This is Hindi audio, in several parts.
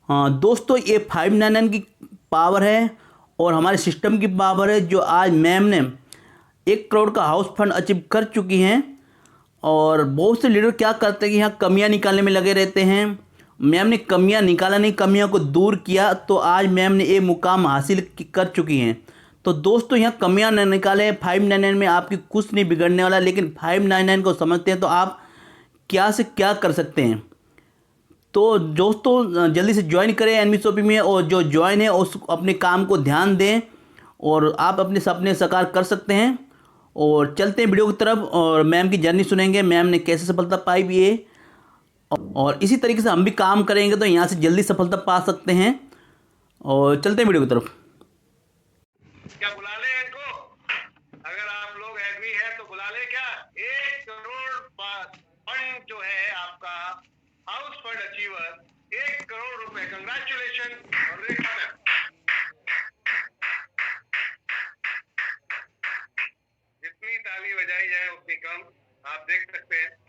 हाँ दोस्तों, ये 599 की पावर है और हमारे सिस्टम की पावर है, जो आज मैम ने 1 करोड़ का हाउस फंड अचीव कर चुकी हैं। और बहुत से लीडर क्या करते हैं कि यहाँ कमियां निकालने में लगे रहते हैं। मैम ने कमियां निकाला नहीं, कमियों को दूर किया, तो आज मैम ने ये मुकाम हासिल कर चुकी हैं। तो दोस्तों, यहाँ कमियां न निकालें। 599 में आपकी कुछ नहीं बिगड़ने वाला, लेकिन 599 को समझते हैं तो आप क्या से क्या कर सकते हैं। तो दोस्तों, जल्दी से ज्वाइन करें एनबी शॉपिंग में, और जो ज्वाइन है उस अपने काम को ध्यान दें और आप अपने सपने साकार कर सकते हैं। और चलते हैं वीडियो की तरफ और मैम की जर्नी सुनेंगे, मैम ने कैसे सफलता पाई भी है। और इसी तरीके से हम भी काम करेंगे तो यहाँ से जल्दी सफलता पा सकते हैं। और चलते हैं वीडियो की तरफ। क्या बुला ले इनको? अगर आप लोग एग्री है तो बुला ले। क्या 1 करोड़ फंड जो है आपका हाउस फंड अचीवर, 1 करोड़ रुपए, कंग्रेचुलेशन। और रेखा मैम, जितनी ताली बजाई जाए उतनी कम। आप देख सकते हैं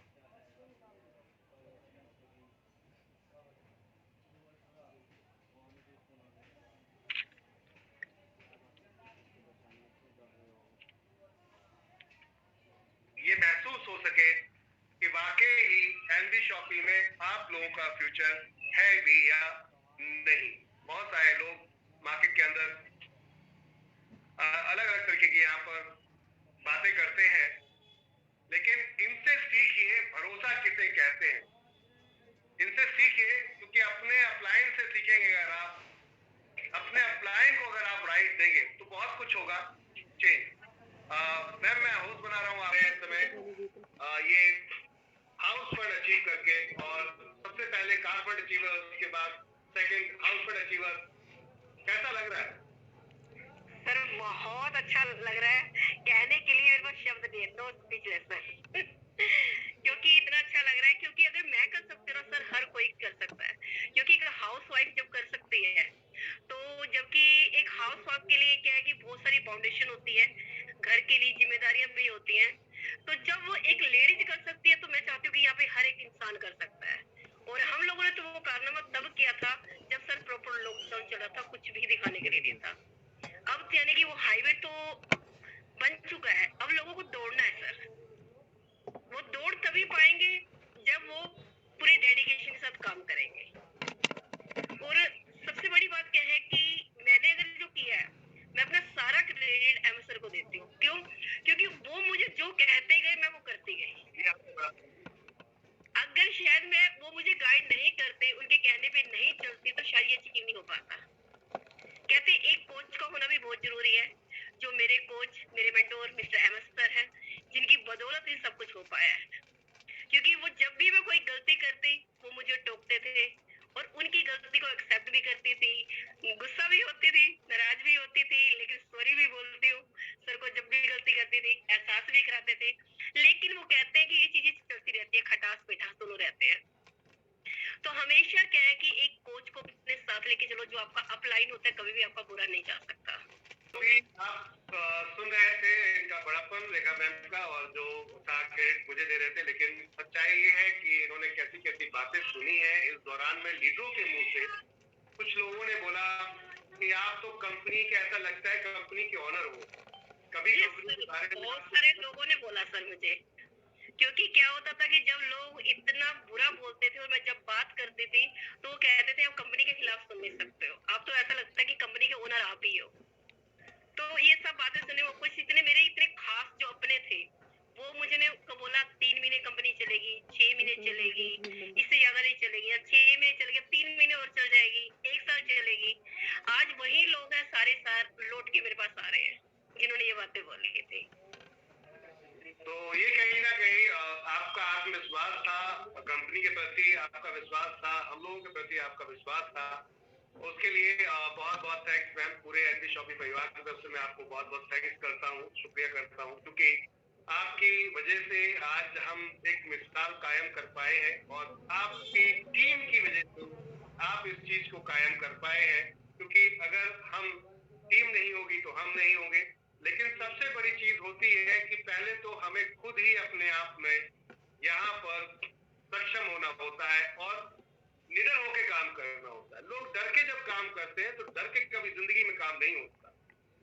ये महसूस हो सके कि वाकई ही एनबी शॉपिंग में आप लोगों का फ्यूचर है भी या नहीं। बहुत सारे लोग मार्केट के अंदर अलग अलग तरीके की यहाँ पर बातें करते हैं, लेकिन इनसे सीखिए भरोसा किसे कहते हैं। इनसे सीखिए, क्योंकि अपने अपलाइन से सीखेंगे। अगर आप अपने अपलाइन को अगर आप राइट देंगे तो बहुत कुछ होगा चेंज। मैम, मैं हाउस बना रहा हूँ आप इस समय ये हाउस फंड अचीव करके, और सबसे पहले कार फंड अचीवर, उसके बाद सेकंड हाउस फंड अचीवर। कैसा लग रहा है सर? बहुत अच्छा लग रहा है। कहने के लिए मेरे पास शब्द नहीं है, नो स्पीचलेस सर। क्योंकि इतना अच्छा लग रहा है, क्योंकि अगर मैं कर सकती हूँ सर, हर कोई कर सकता है। क्योंकि एक हाउस वाइफ जब कर सकती है, तो जबकि एक हाउस वाइफ के लिए क्या है कि बहुत सारी फाउंडेशन होती है, घर के लिए जिम्मेदारियां भी होती हैं। तो जब वो एक लेडीज कर सकती है, तो मैं चाहती हूँ कि यहाँ पे हर एक इंसान कर सकता है। और हम लोगों ने तो वो कारनामा तब किया था जब सर प्रॉपर लॉकडाउन चला था, कुछ भी दिखाने के लिए नहीं था। अब यानी कि वो हाईवे तो बन चुका है, अब लोगों को दौड़ना है सर। वो दौड़ तभी पाएंगे जब वो पूरे डेडिकेशन के साथ काम करेंगे। और सबसे बड़ी बात क्या है कि मैंने अगर जो किया है, मैं अपना सारा क्रेडिट एम सर को देती हूँ। क्यों? क्योंकि वो मुझे जो कहते गए मैं वो करती गई। अगर शायद मैं वो मुझे गाइड नहीं करते, उनके कहने पे नहीं चलती, तो शायद ये चीज नहीं हो पाता। कहते एक कोच का होना भी बहुत जरूरी है। जो मेरे कोच, मेरे mentor mister M S sir हैं, जिनकी बदौलत ही सब कुछ हो पाया है। क्योंकि वो जब भी मैं कोई गलती करती, वो मुझे टोकते थे और उनकी गलती को एक्सेप्ट भी करती थी। गुस्सा भी होती थी, नाराज भी होती थी, लेकिन सॉरी भी बोलती हूँ सर को। जब भी गलती करती थी एहसास भी कराते थे। लेकिन वो कहते हैं कि ये चीजें चलती रहती है, खटास पिटास दोनों रहते हैं। तो हमेशा क्या है कि एक कोच को अपने साथ लेके चलो, जो आपका अपलाइन होता है, कभी भी आपका बुरा नहीं जा सकता। अभी आप सुन रहे थे इनका बड़ापन, रेखा मैम का, और जो था क्रेडिट मुझे दे रहे थे। लेकिन सच्चाई ये है कि इन्होंने कैसी कैसी बातें सुनी है इस दौरान में लीडरों के मुंह से। कुछ लोगों ने बोला कि आप तो कंपनी के, ऐसा लगता है कंपनी के ऑनर हो। कभी कंपनी के बारे में बहुत सारे लोगों ने बोला सर मुझे। क्योंकि क्या होता था कि जब लोग इतना बुरा बोलते थे और मैं जब बात करती थी, तो वो कहते थे आप कंपनी के खिलाफ सुन नहीं सकते हो, आप तो ऐसा लगता है कि कंपनी के ओनर आप ही हो। तो ये सब बातें सुने, वो कुछ इतने मेरे इतने खास जो अपने थे, वो मुझे ने बोला 3 महीने कंपनी चलेगी, 6 महीने चलेगी, इससे ज्यादा नहीं चलेगी, या 6 महीने चलेगी, 3 महीने और चल जाएगी, 1 साल चलेगी। आज वही लोग हैं सारे साल लौट के मेरे पास आ रहे हैं, जिन्होंने ये बातें बोली थी। तो ये कहीं ना कहीं आपका आत्मविश्वास था, कंपनी के प्रति आपका विश्वास था, हम लोगों के प्रति आपका विश्वास था। उसके लिए बहुत बहुत थैंक्स मैम। पूरे एनबी शॉपिंग परिवार की तरफ से मैं आपको बहुत बहुत थैंक्स करता हूँ, शुक्रिया करता हूँ, क्योंकि आपकी वजह से आज हम एक मिसाल कायम कर पाए हैं, और आपकी टीम की वजह से आप इस चीज को कायम कर पाए हैं। क्योंकि अगर हम टीम नहीं होगी तो हम नहीं होंगे। लेकिन सबसे बड़ी चीज होती है कि पहले तो हमें खुद ही अपने आप में यहाँ पर सक्षम होना होता है। और निडर होके काम करना होता है। लोग डर के जब काम करते हैं तो डर के कभी जिंदगी में काम नहीं होता।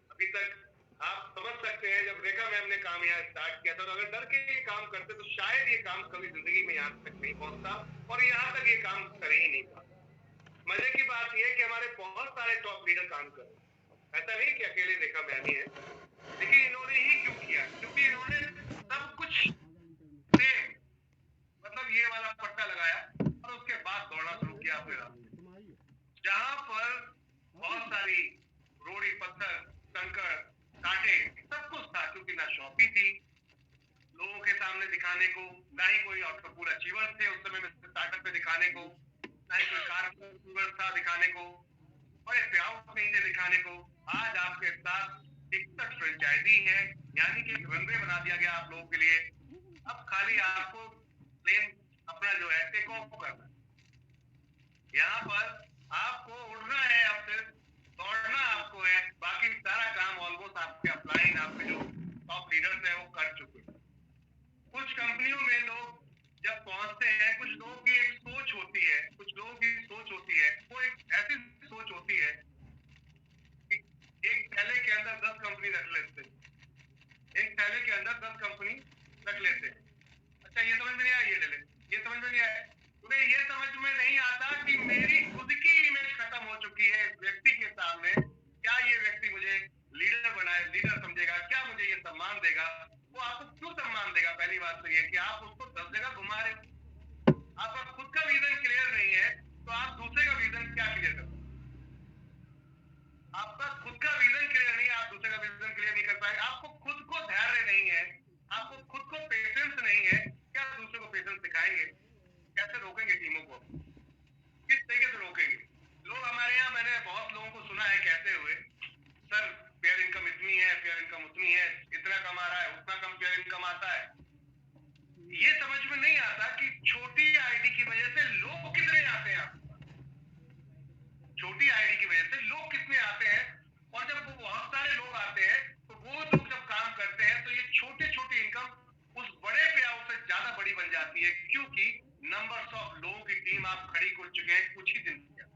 अभी तक आप समझ सकते हैं जब रेखा मैम ने काम यहाँ स्टार्ट किया था, तो अगर डर के ये काम करते तो शायद ये काम कभी जिंदगी में यहाँ तक नहीं पहुंचता और यहाँ तक ये काम कर ही नहीं पाता। मजे की बात यह है कि हमारे बहुत सारे टॉप लीडर काम कर रहे हैं। ऐसा नहीं कि अकेले रेखा मैम ही है, लेकिन इन्होंने ही क्यों किया? क्योंकि इन्होंने सब कुछ सेम, मतलब ये वाला पट्टा लगाया और उसके बाद दौड़ना शुरू किया अपने रास्ते। जहां पर बहुत सारी रोड़ी, पत्थर, कंकड़, कांटे, सब कुछ था, क्योंकि ना शॉपी थी लोगों के सामने दिखाने को, ना ही कोई ऑटोपूल अचीवर्स थे उस समय में स्टार्टअप पे दिखाने को, ना ही कोई कार अचीवर्स था दिखाने को, बड़े प्याउट नहीं थे दिखाने को। आज आपके साथ 61 फ्रेंचाइजी है, यानी कि एक रनवे बना दिया गया आप लोगोjगों के लिए। अब खाली आपको प्लेन अपना जो है टेक ऑफ करना है। यहाँ पर आपको उड़ना है, अब सिर्फ दौड़ना आपको है, बाकी सारा काम ऑलमोस्ट आपके अपलाइन, आपके जो टॉप लीडर्स हैं वो कर चुके हैं। कुछ कंपनियों में लोग जब पहुंचते हैं, कुछ लोगों की एक सोच होती है, कुछ लोगों की सोच होती है, वो एक ऐसी सोच होती है कि एक थैले के अंदर 10 कंपनी रख लेते हैं, एक थैले के अंदर 10 कंपनी रख लेते हैं। अच्छा, ये समझ में नहीं आया, ये ले ले, ये समझ में नहीं आया। उन्हें ये समझ में नहीं आता कि मेरी खुद की इमेज खत्म हो चुकी है व्यक्ति के सामने। क्या ये व्यक्ति मुझे लीडर बनाए, लीडर समझेगा? क्या मुझे ये सम्मान देगा? वो आपको क्यों सम्मान देगा? पहली बात तो ये कि आप उसको 10 जगह घुमा रहे, आपका खुद का विजन क्लियर नहीं है, तो आप दूसरे का विजन क्या क्लियर कर? आपका खुद का विजन क्लियर नहीं है, आप दूसरे का विजन क्लियर नहीं कर पाए। आपको खुद को धैर्य नहीं है, आपको खुद को पेशेंस नहीं है, क्या दूसरे को पेशेंस सिखाएंगे? कैसे रोकेंगे टीमों को? किस तरीके से रोकेंगे? लोग हमारे यहाँ, मैंने बहुत लोगों को सुना है कहते हुए, सर फेयर इनकम इतनी है, फेयर इनकम उतनी है, इतना कमा रहा है, उतना कम फेयर इनकम आता है। ये समझ में नहीं आता कि छोटी आईडी की वजह से लोग कितने आते हैं, छोटी आईडी की वजह से लोग कितने आते हैं। और जब वो बहुत सारे लोग आते हैं तो वो लोग जब काम करते हैं तो ये छोटे छोटे इनकम उस बड़े पे आउट से ज्यादा बड़ी बन जाती है, क्योंकि नंबर्स ऑफ लोगों की टीम आप खड़ी कर चुके हैं कुछ ही दिन के।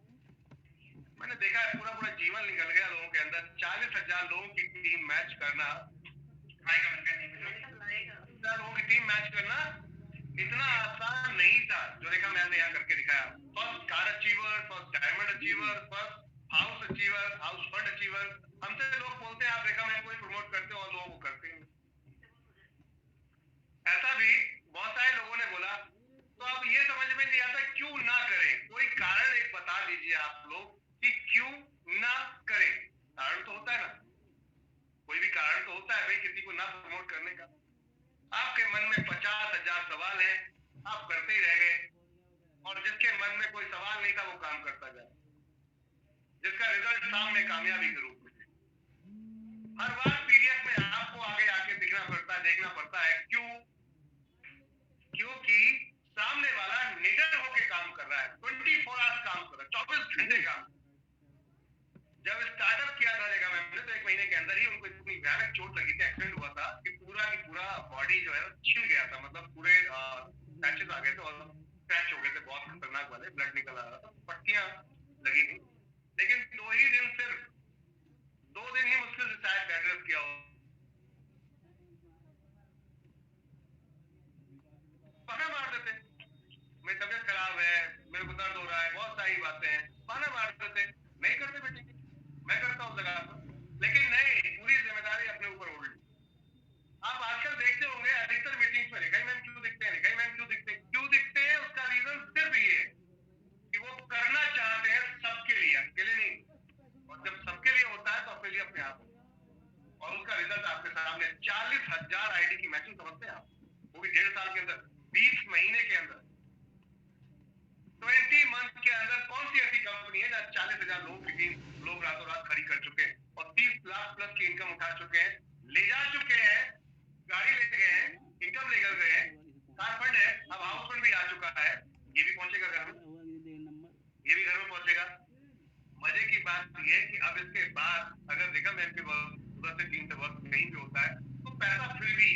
मैंने देखा है पूरा पूरा जीवन निकल गया लोगों के अंदर। 40,000 लोगों की टीम मैच करना, 40,000 लोगों की टीम मैच करना इतना आसान नहीं था जो रेखा मैम ने यहाँ करके दिखाया। First car achiever, first diamond achiever, first house achiever, house fund achiever. हमसे लोग बोलते हैं आप रेखा मैम को ही प्रमोट करते हो और लोगों को करते हैं। ऐसा भी बहुत सारे लोगों ने बोला, तो अब ये समझ में नहीं आता क्यों ना करें। कोई कारण एक बता दीजिए आप लोग कि क्यों ना करें। कारण तो होता है ना, कोई भी कारण तो होता है भाई किसी को ना प्रमोट करने का। आपके मन में 50,000 सवाल है, आप करते ही रह गए, और जिसके मन में कोई सवाल नहीं था वो काम करता गया, जिसका रिजल्ट सामने कामयाबी के रूप में। हर बार पीडीएफ में आपको आगे आके दिखना पड़ता है, देखना पड़ता है। क्यों? क्योंकि सामने वाला निडर होके काम कर रहा है, 24 आवर्स काम कर रहा है, 24 घंटे काम। जब स्टार्टअप किया था रेखा मैम ने तो 1 महीने के अंदर ही उनको इतनी भयानक चोट लगी थी, एक्सीडेंट हुआ था कि पूरा की पूरा बॉडी जो है छिल गया था, मतलब पूरे पैचेस आ गए थे और स्क्रैच हो गए थे बहुत खतरनाक वाले, ब्लड निकल आ रहा था, पट्टियां लगी थी। लेकिन 2 ही दिन, सिर्फ 2 दिन ही मुश्किल से शायद बेड रेस्ट किया हो। बहाना मार देते, मेरी तबियत खराब है, मेरे को दर्द हो रहा है, बहुत सारी बातें हैं, बहाना मार देते, नहीं करते बेटे, मैं करता हूँ जगह पर। लेकिन नहीं, पूरी जिम्मेदारी अपने ऊपर उड़ ली। आप आजकल देखते होंगे अधिकतर मीटिंग्स में रेखा मैम क्यों दिखते हैं, रेखा मैम क्यों दिखते हैं, उसका रीजन सिर्फ ये है कि वो करना चाहते हैं सबके लिए, अकेले नहीं। और जब सबके लिए होता है तो अपने लिए अपने आप, और उसका रिजल्ट आपके सामने। 40,000 आईडी की मैचिंग समझते हैं आप, वो भी 1.5 साल के अंदर, 20 महीने के अंदर, 20 मंथ के अंदर। कौन सी ऐसी कंपनी है जहाँ 40,000 लोगों की टीम लोग रातों रात खड़ी कर चुके हैं और 30 लाख प्लस की इनकम उठा चुके हैं, ले जा चुके हैं, गाड़ी ले गए हैं, इनकम लेकर गए हैं, कार फंड है, अब हाउस फंड भी आ चुका है, ये भी पहुंचेगा घर में, ये भी घर में पहुंचेगा। मजे की बात यह है कि अब इसके बाद अगर रेखा मैम के सुबह से 3 से वर्क कहीं भी होता है तो पैसा फिर भी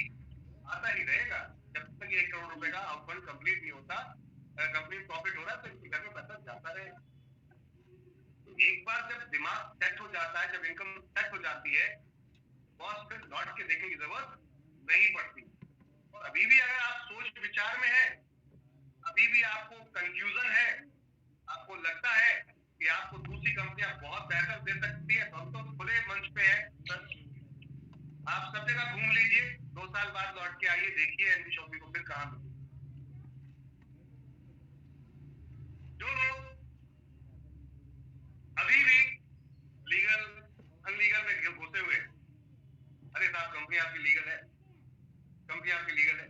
आता ही रहेगा जब तक 1 करोड़ रुपए का हाउस फंड कंप्लीट नहीं होता। कंपनी में प्रॉफिट हो रहा है तो इनके घर में पैसा जाता रहे। एक बार जब दिमाग सेट हो जाता है, जब इनकम सेट हो जाती है, बॉस फिर लौट के देखने की जरूरत नहीं पड़ती। और अभी भी अगर आप सोच विचार में हैं, अभी भी आपको कंफ्यूजन है, आपको लगता है कि आपको दूसरी कंपनियां बहुत बेहतर दे सकती है, तो हम तो खुले मंच पे हैं सर, आप सब जगह घूम लीजिए, 2 साल बाद लौट के आइए, देखिए एनबी शॉपी को फिर कहां मिले। जो लोग अभी भी लीगल अनलीगल में घुसे हुए हैं, अरे साहब कंपनी आपकी लीगल है, कंपनी आपकी लीगल है।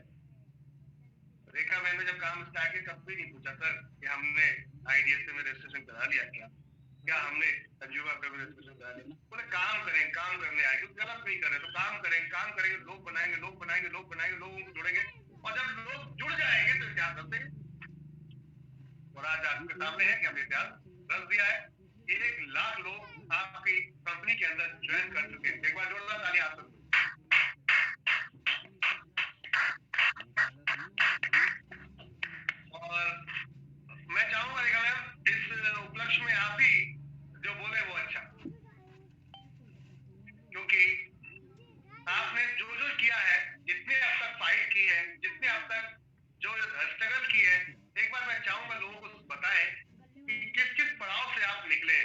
रेखा मैन ने जब काम स्टार्ट किया कभी नहीं पूछा सर कि हमने आईडीएफसी में रजिस्ट्रेशन करा लिया क्या हमने कंज्यूमर में रजिस्ट्रेशन करा लिया। बोले काम करें, काम करने आए, कुछ गलत नहीं कर रहे तो काम करेंगे, लोग बनाएंगे, लोगों को जोड़ेंगे, और जब लोग जुड़ जाएंगे तो इतिहास रच देंगे। और आज आपके सामने है कि हमने इतिहास रच दिया है। 1 लाख लोग आपकी कंपनी के अंदर ज्वाइन कर चुके हैं। एक बार जोरदार ताली आप सबको। और मैं चाहूंगा रेखा मैम, इस उपलक्ष्य में आप ही जो बोले वो अच्छा, क्योंकि आपने जो किया है, जितने अब तक फाइट की है, जितने अब तक जो स्ट्रगल की है, एक बार मैं चाहूंगा लोगों को बताएं कि किस किस पड़ाव से आप निकले,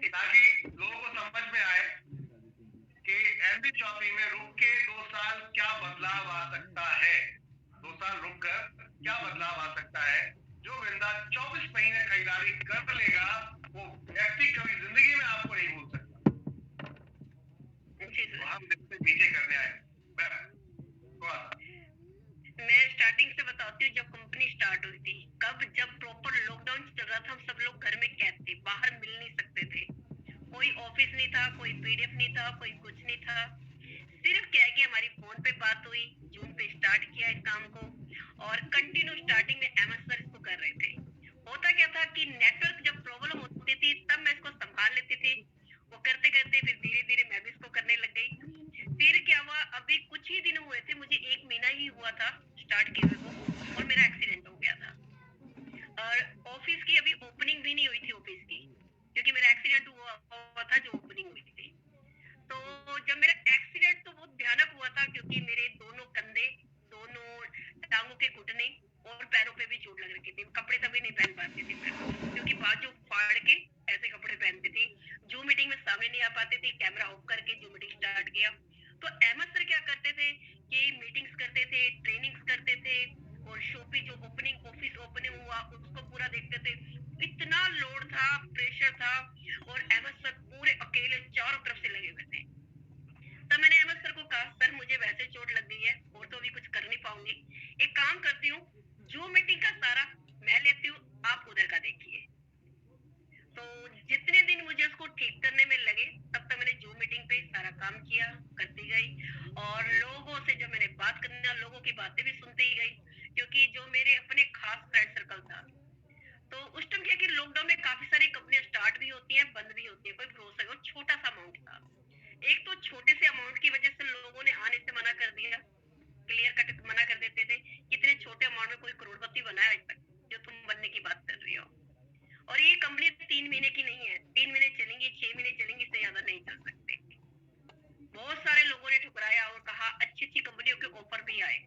ताकि लोगों को समझ में आए कि एनबी शॉपी में रुक के 2 साल क्या बदलाव आ सकता है, 2 साल रुक कर क्या बदलाव आ सकता है। जो बंदा 24 महीने खरीदारी कर लेगा वो व्यक्ति कभी जिंदगी में आपको नहीं भूल सकता। तो हम इससे पीछे करने आए। मैं स्टार्टिंग से बताती हूँ, जब कंपनी स्टार्ट हुई थी, जब प्रॉपर लॉकडाउन चल रहा था, हम सब लोग घर में कैद थे, बाहर मिल नहीं सकते थे, कोई ऑफिस नहीं था, कोई पीडीएफ नहीं था, कोई कुछ नहीं था। सिर्फ क्या है कि हमारी फोन पे बात हुई, जूम पे स्टार्ट किया इस काम को, और कंटिन्यू स्टार्टिंग में एमएस सर इसको कर रहे थे। होता क्या था कि नेटवर्क जब प्रॉब्लम होती थी तब मैं इसको संभाल लेती थी, वो करते करते फिर धीरे धीरे मैं भी इसको करने लग गई। फिर क्या हुआ, अभी कुछ ही दिन हुए थे, मुझे 1 महीना ही हुआ था स्टार्ट किए हुए को, और मेरा एक्सीडेंट हो गया था। और ऑफिस की अभी ओपनिंग भी नहीं हुई थी ऑफिस की, क्योंकि मेरा एक्सीडेंट हुआ था जो ओपनिंग हुई थी। तो जब मेरा एक्सीडेंट तो बहुत भयानक हुआ था, क्योंकि मेरे दोनों कंधे, दोनों टांगों के घुटने और पैरों पे भी चोट लग रखी थी। कपड़े तभी नहीं पहन पाती थी मैं, क्योंकि बाजू फाड़ के ऐसे कपड़े पहनती थी। जूम मीटिंग में सामने नहीं आ पाती थी, कैमरा ऑफ करके जूम मीटिंग स्टार्ट किया। तो अहमद सर क्या करते थे कि मीटिंग्स करते थे, ट्रेनिंग्स करते थे, और शॉपी जो ओपनिंग ऑफिस ओपनिंग हुआ उसको पूरा देखते थे। इतना लोड था, प्रेशर था, और अहमद सर पूरे अकेले चारों तरफ से लगे हुए थे। तब मैंने अहमद सर को कहा, सर मुझे वैसे चोट लग गई है और तो अभी कुछ कर नहीं पाऊंगी, एक काम करती हूँ, जूम मीटिंग का सारा मैं लेती हूँ, आप उधर का देखिए। तो जितने दिन मुझे उसको ठीक करने में लगे, तब तक मैंने जूम मीटिंग पे सारा काम किया, करती गई, और लोगों से जब मैंने बात करना, लोगों की बातें भी सुनती ही गई, क्योंकि जो मेरे अपने खास फ्रेंड सर्कल था। तो उस टाइम क्या कि लॉकडाउन में काफी सारी कंपनियां स्टार्ट भी होती हैं, बंद भी होती है, कोई भरोसा नहीं, छोटा सा अमाउंट था। एक तो छोटे से अमाउंट की वजह से लोगों ने आने से मना कर दिया, क्लियर कट मना कर देते थे, इतने छोटे अमाउंट में कोई करोड़पति बना है आज तक, जो तुम बनने की बात कर रही हो। और ये कंपनी 3 महीने की नहीं है, 3 महीने चलेंगी, 6 महीने चलेंगी, इससे ज्यादा नहीं चल सकते। बहुत सारे लोगों ने ठुकराया और कहा, अच्छी अच्छी कंपनियों के ऑफर भी आए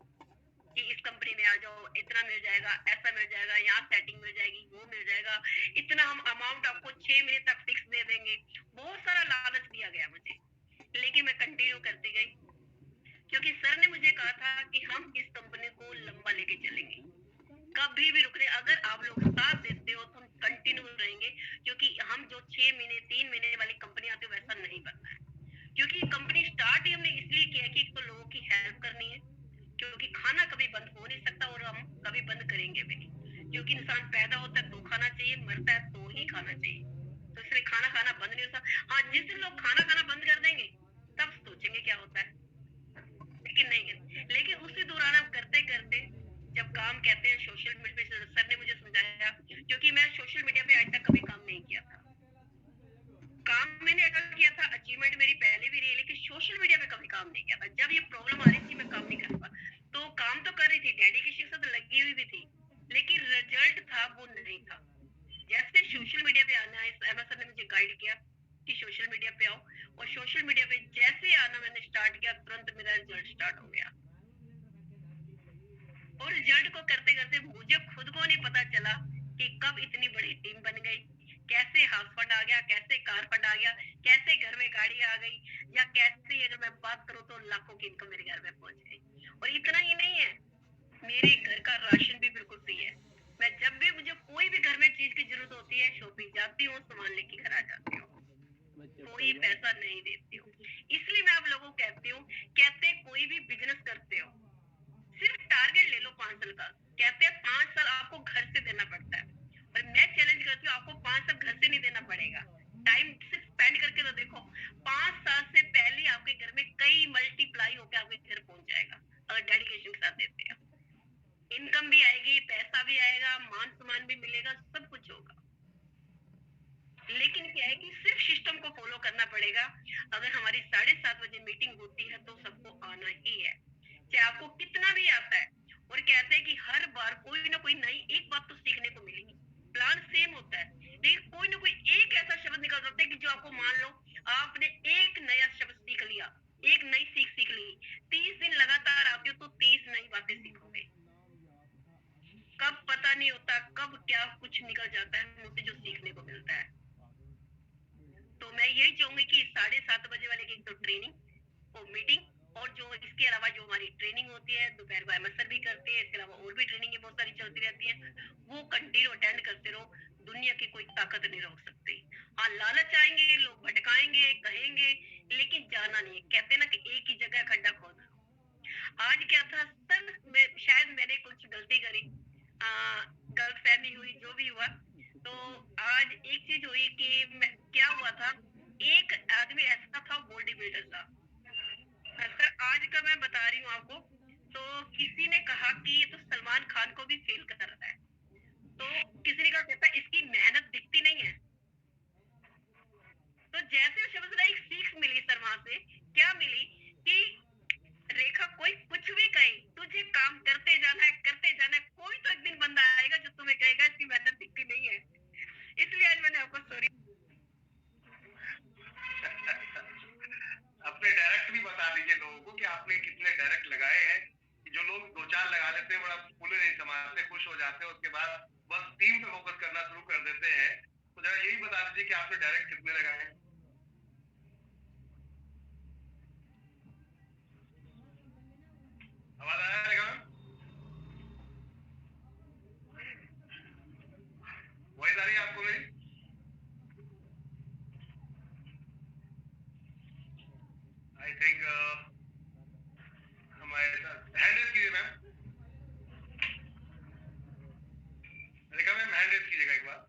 कि इस कंपनी में आ जाओ, इतना मिल जाएगा, ऐसा मिल जाएगा, यहाँ सेटिंग मिल जाएगी, वो मिल जाएगा, इतना हम अमाउंट आपको 6 महीने तक फिक्स दे देंगे। बहुत सारा लालच दिया गया मुझे, लेकिन मैं कंटिन्यू करती गई, क्योंकि सर ने मुझे कहा था कि हम इस कंपनी को लंबा लेके चलेंगे, कभी भी रुक रहे, अगर आप लोग साथ देते हो तो हम कंटिन्यू रहेंगे, क्योंकि हम जो 6 महीने 3 महीने वाली कंपनी आती है वैसा नहीं बनना है। क्योंकि कंपनी स्टार्ट ही हमने इसलिए किया कि तो लोगों की हेल्प करनी है, क्योंकि खाना कभी बंद हो नहीं सकता और हम कभी बंद करेंगे भी नहीं, क्योंकि इंसान पैदा होता है तो खाना चाहिए, मरता है तो ही खाना चाहिए। तो इसलिए खाना खाना बंद नहीं हो सकता। हाँ, जिस दिन लोग खाना खाना बंद कर देंगे तब सोचेंगे क्या होता है, लेकिन नहीं। लेकिन उसी दौरान हम करते करते, जब काम कहते हैं सोशल मीडिया, सर ने मुझे समझाया, क्योंकि मैं सोशल मीडिया पे आज तक कभी काम नहीं किया था। काम मैंने अटेंड किया था, अचीवमेंट मेरी पहले भी रही, लेकिन सोशल मीडिया पे कभी काम नहीं किया था। जब ये प्रॉब्लम आ रही थी मैं काम नहीं कर पा, तो काम तो कर रही थी, डेडिकेशन से तो लगी हुई भी थी, मीडिया पे आना है। एमा सर ने मुझे गाइड किया कि सोशल मीडिया पे आओ, और सोशल मीडिया पे जैसे आना मैंने स्टार्ट किया, तुरंत मेरा रिजल्ट स्टार्ट हो गया। और रिजल्ट को करते करते मुझे खुद को नहीं पता चला कि कब इतनी बड़ी टीम बन गई, कैसे हाउस फंड आ गया, कैसे कार फंड आ गया, कैसे घर में गाड़ी आ गई, या कैसे अगर मैं बात करूं तो लाखों की इनकम मेरे घर में पहुंच गई। और इतना ही नहीं है, मेरे घर का राशन भी बिल्कुल फ्री है। मैं जब भी मुझे कोई भी घर में चीज की जरूरत होती है, शॉपिंग जाती हूँ, सामान लेके घर आ जाती हूँ, कोई पैसा नहीं देती हूँ। इसलिए मैं आप लोगों को कहती हूँ, कहते कोई भी बिजनेस करते हो सिर्फ टारगेट ले लो 5 साल का। कहते हैं 5 साल आपको घर से देना पड़ता है, और मैं चैलेंज करती हूँ आपको 5 साल घर से नहीं देना पड़ेगा, टाइम से स्पेंड करके तो देखो। 5 साल से पहले आपके घर में कई मल्टीप्लाई होकर आपके घर पहुंच जाएगा अगर डेडिकेशन के साथ देते हैं। इनकम भी आएगी, पैसा भी आएगा, मान सम्मान भी मिलेगा, सब कुछ होगा। लेकिन क्या है कि सिर्फ सिस्टम को फॉलो करना पड़ेगा। अगर हमारी 7:30 बजे मीटिंग होती है तो सबको आना ही है, चाहे आपको कितना भी आता है। और कहते हैं कि हर बार कोई ना कोई नई एक बात तो सीखने को मिलेगी। प्लान सेम होता है, लेकिन कोई ना कोई एक ऐसा शब्द निकल जाता है कि जो आपको, मान लो आपने एक नया शब्द सीख लिया, एक नई सीख ली, 30 दिन लगातार आते हो तो 30 नई बातें सीखोगे। कब पता नहीं होता, कब क्या कुछ निकल जाता है मुझसे जो सीखने को मिलता है। तो मैं यही चाहूंगी कि 7:30 बजे वाले की तो ट्रेनिंग और मीटिंग, और जो इसके अलावा जो हमारी ट्रेनिंग होती है दोपहर को एमएस सर भी करते हैं, इसके अलावा और भी ट्रेनिंग बहुत सारी चलती रहती है, वो कंटिन्यू अटेंड करते रहो। दुनिया की कोई ताकत नहीं रोक सकती। हाँ, लालच आएंगे, लोग भटकाएंगे, कहेंगे, लेकिन जाना नहीं है। कहते हैं ना कि एक ही जगह खड्डा खोदना। आज क्या था सर, शायद मैंने कुछ गलती करी, गलतफहमी हुई, जो भी हुआ, तो आज एक चीज हुई कि क्या हुआ था, एक आदमी ऐसा था बॉडी बिल्डर था सर, आज का मैं बता रही हूँ आपको। तो किसी ने कहा कि ये तो सलमान खान को भी फेल कर रहा है, तो किसी ने कहा, कहता इसकी मेहनत दिखती नहीं है। तो जैसे शब्द एक सीख मिली सर वहां से, क्या मिली कि रेखा कोई कुछ भी कहे, तुझे काम करते जाना है, करते जाना है। कोई तो एक दिन बंदा आएगा जो तुम्हें कहेगा इसकी मेहनत दिखती नहीं है। इसलिए आज मैंने आपको सॉरी अपने डायरेक्ट भी बता दीजिए लोगों को कि आपने कितने डायरेक्ट लगाए हैं। कि जो लोग 2-4 लगा लेते हैं, बड़ा फूले नहीं समाते, खुश हो जाते हैं, उसके बाद बस टीम पे फोकस करना शुरू कर देते हैं। तो जरा यही बता दीजिए कि आपने डायरेक्ट कितने लगाए हैं। आवाज आ रहा है? वॉइस आ रही है आपको मेरी? आई थिंक हमारे साथ हैंड रेज कीजिए मैम। रेखा मैम हैंड रेज कीजिएगा एक बार।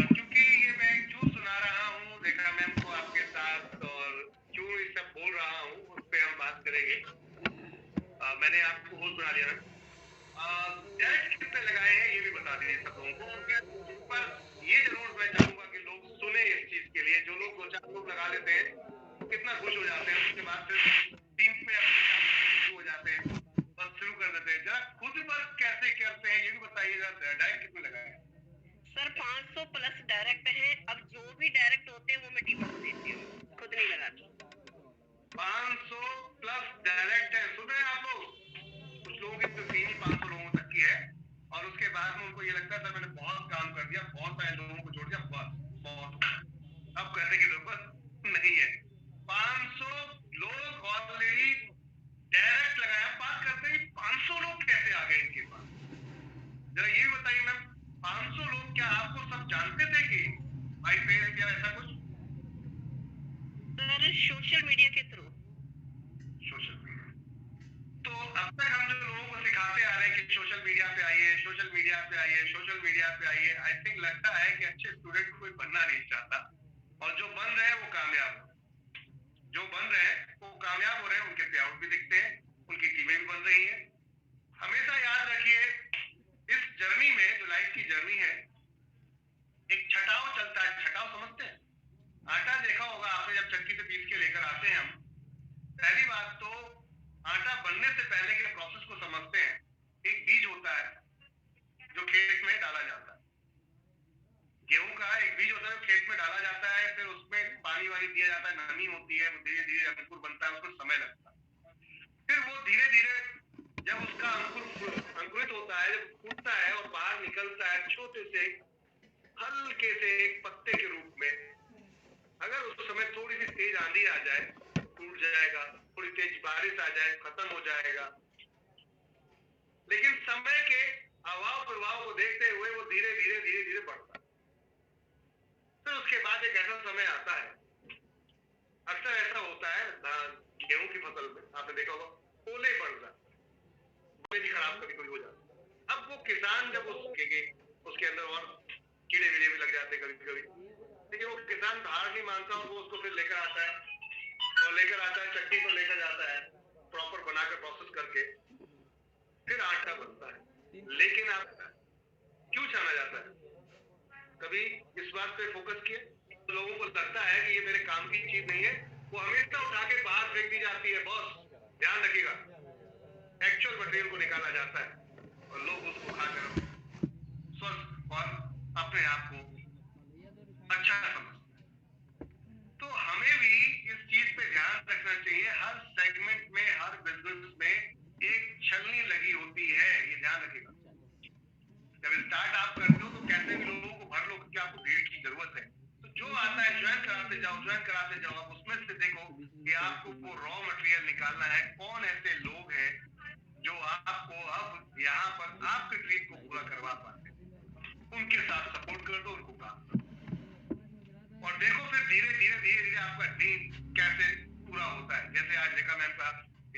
क्योंकि ये मैं क्यों सुना रहा हूँ रेखा मैम को आपके साथ, और क्यों ये सब बोल रहा हूँ उस पर हम बात करेंगे। मैंने आपको होस्ट बना दिया मैम। डायरेक्ट कितने लगाए हैं ये भी बता दीजिए सब लोगों को। उनके पर ये जरूर मैं चाहूंगा कि लोग सुने इस चीज के लिए। जो लोग 2-4 लोग लगा लेते हैं कितना खुश हो जाते हैं, उसके बाद फिर टीम पे अपने शुरू हो जाते हैं, बस शुरू कर देते हैं। जरा खुद पर कैसे करते हैं ये भी बताइएगा। डायरेक्ट कितने लगाए हैं? सर 500 प्लस डायरेक्ट है। अब जो भी डायरेक्ट होते हैं वो मैं टीम को देती हूँ, खुद नहीं लगाती। 500 प्लस डायरेक्ट है। सुन रहे हैं आप लोग? कुछ लोगों की तो 300-500 लोगों तक की है, और उसके बाद में उनको ये लगता है सर मैंने बहुत काम कर दिया, बहुत सारे लोगों को जोड़ दिया, बस बहुत, अब करने की जरूरत नहीं है। 500 लोग ऑलरेडी डायरेक्ट लगाया। बात करते हैं 500 लोग कैसे आ गए इनके पास, जरा ये भी बताइए मैम। 500 लोग क्या आपको सब जानते थे कि भाई फेस या ऐसा कुछ? सर सोशल मीडिया के थ्रू। Social media. तो अब तक हम जो लोगों को सिखाते आ रहे हैं कि सोशल मीडिया पे आइए, सोशल मीडिया पे आइए, सोशल मीडिया पे आइए, आई थिंक लगता है कि अच्छे स्टूडेंट कोई बनना नहीं चाहता, और जो बन रहे हैं वो कामयाब हो, जो बन रहे हैं वो कामयाब हो रहे हैं, उनके पे आउट भी दिखते हैं, उनकी टीमें भी बन रही हैं। हमेशा याद रखिए इस जर्नी में, जो लाइफ की जर्नी है, एक छटाव चलता है। छटाव समझते हैं? आटा देखा होगा आपने, जब चक्की से पीस के लेकर आते हैं हम, पहली बात तो आटा बनने से पहले के प्रोसेस को समझते हैं। एक बीज होता है जो खेत में डाला जाता है, खेत में डाला जाता है, फिर उसमें पानी वानी दिया जाता है, नमी होती है, धीरे धीरे अंकुर बनता है, उसको समय लगता है। फिर वो धीरे धीरे जब उसका अंकुरित होता है, जब फूटता है और बाहर निकलता है छोटे से हल्के से एक पत्ते के रूप में, अगर उस समय थोड़ी सी तेज आंधी आ जाए टूट जाएगा, थोड़ी तेज बारिश आ जाए खत्म हो जाएगा। लेकिन समय के अभाव प्रभाव को देखते हुए वो धीरे धीरे धीरे धीरे बढ़ता है। फिर उसके बाद एक ऐसा समय आता है, अक्सर ऐसा होता है गेहूं की फसल में आपने देखा होगा ओले पड़ जाते हैं, ओले भी खराब कभी कभी हो जाते हैं। अब वो किसान जब उसके अंदर और कीड़े वीड़े भी लग जाते हैं कभी कभी, लेकिन वो किसान हार नहीं मानता और वो उसको फिर लेकर आता है, चट्टी पर लेकर जाता है, प्रॉपर बनाकर प्रोसेस करके फिर आटा बनता है। लेकिन आप क्यों छाना जाता है? कभी इस बात पे फोकस किए? तो लोगों को लगता है कि ये मेरे काम की चीज नहीं है, वो हमेशा उठा के बाहर फेंक दी जाती है। बॉस ध्यान रखिएगा, एक्चुअल मटेरियल को निकाला जाता है और लोग उसको खाकर स्वस्थ और अपने आप को अच्छा समझते हैं। तो हमें भी इस चीज पे ध्यान रखना चाहिए। हर सेगमेंट में, हर बिजनेस में एक छलनी लगी होती है, ये ध्यान रखिएगा। जब स्टार्ट आप करते हो तो कैसे भी लोगों को भर लो कि आपको भीड़ की जरूरत है, तो जो आता है ज्वाइन कराते जाओ। अब उसमें से देखो कि आपको वो रॉ मटेरियल निकालना है, कौन ऐसे लोग हैं जो आपको अब यहाँ पर आपके ड्रीम को पूरा करवा पाते हैं, उनके साथ सपोर्ट कर दो, उनको काम करो और देखो फिर धीरे धीरे आपका ड्रीम कैसे पूरा होता है। जैसे आज रेखा मैम का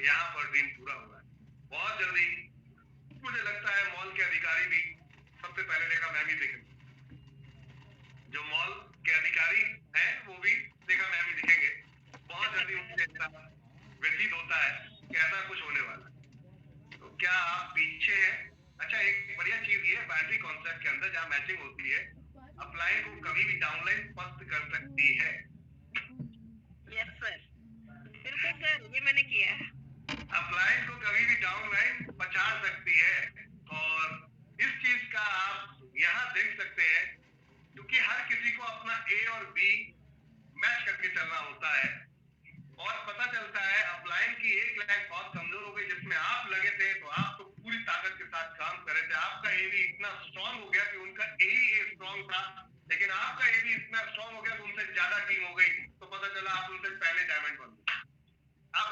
यहाँ पर ड्रीम पूरा हुआ है, बहुत जल्दी मुझे लगता है मॉल के अधिकारी भी सबसे पहले रेखा मैम ही दिखेंगे, जो मॉल के अधिकारी हैं वो भी रेखा मैम ही दिखेंगे। बहुत जल्दी मुझे ऐसा व्यतीत होता है कि ऐसा कुछ होने वाला है। तो क्या आप पीछे हैं? अच्छा, एक बढ़िया चीज ये बैटरी कॉन्सेप्ट के अंदर जहाँ मैचिंग होती है, अपलाइन को कभी भी डाउनलाइन पस्त कर सकती है। यस सर, बिल्कुल सर, ये मैंने किया है। अपलाइन को कभी भी डाउनलाइन पछाड़ सकती है और इस चीज का आप यहाँ देख सकते हैं, क्योंकि हर किसी को अपना ए और बी मैच करके चलना होता है और पता चलता है अपलाइन की एक लाइन बहुत कमजोर हो गई, जिसमें आप लगे थे तो आप तो पूरी ताकत के साथ काम कर रहे थे। आपका ए भी इतना स्ट्रांग हो गया कि उनका ए स्ट्रांग था, लेकिन आपका ए भी इतना स्ट्रांग हो गया कि उनसे ज्यादा टीम हो गई, तो पता चला आप उनसे पहले डायमंड बन गए। आप